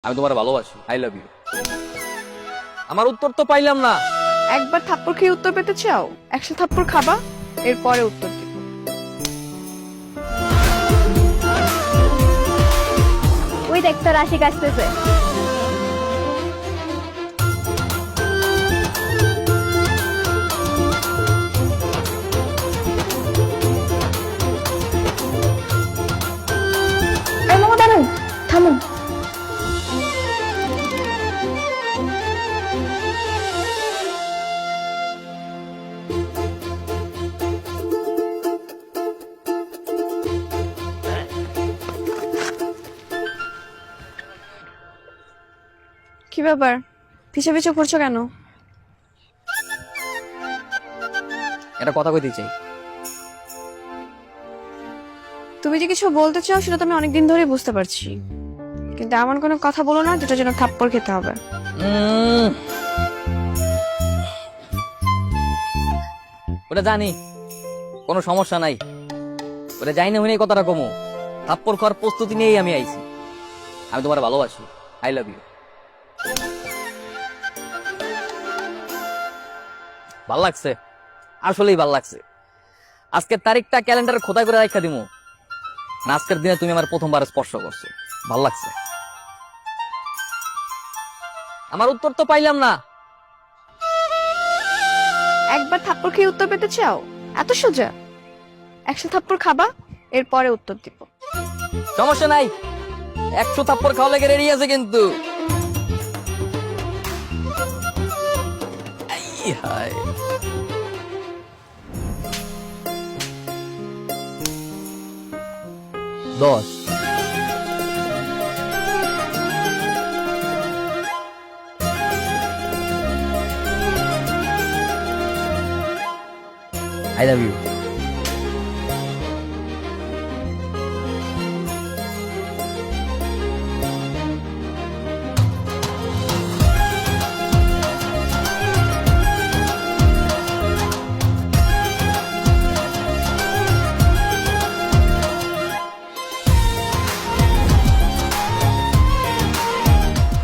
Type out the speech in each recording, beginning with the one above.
আমি তোমার ভালোবাসি, আই লাভ ইউ। আমার উত্তর তো পাইলাম না। একবার থাপ্পড় খেয়ে উত্তর পেতে চাও? 100 থাপ্পড় খাবা, এরপরে উত্তর দিব। ওই দেখ তোর আশিক আসতেছে। এই মামা দাঁড়ান, থামুন। কি ব্যাপার, পিছে পিছে ঘুরছো কেন? একটা কথা কইতে চাই। তুমি যে কিছু বলতে চাও সেটা তো আমি অনেকদিন ধরেই বুঝতে পারছি, কিন্তু এমন কোনো কথা বলো না যেটার জন্য থাপ্পড় খেতে হবে। ওটা জানি, কোনো সমস্যা নাই। ওটা যাই না হইনি কথাটা কমু। থাপ্পড় খাওয়ার প্রস্তুতি নিয়েই আমি আইছি। আমি তোমার ভালোবাসি, আই লাভ ইউ। ভাল লাগছে, আসলেই ভাল লাগছে। আজকের তারিখটা ক্যালেন্ডারে খোদাই করে রাখা দিমু না। আজকের দিনে তুমি আমার প্রথমবার স্পর্শ করছো, ভাল লাগছে। আমার উত্তর তো পাইলাম না। একবার থাপ্পড় খেয়ে উত্তর পেতে চাও? এত সোজা। 100 থাপ্পড় খাবা, এরপরে উত্তর দিব। সমস্যা নাই, 100 থাপ্পড় খাওয়া লেগে রেডি আছে কিন্তু। আই হায়। দশ। I love you.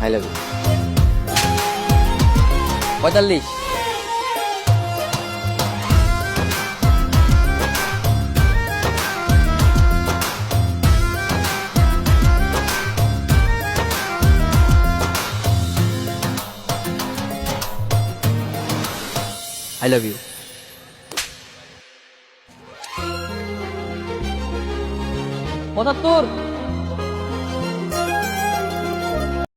I love you. 45। I love you. 75।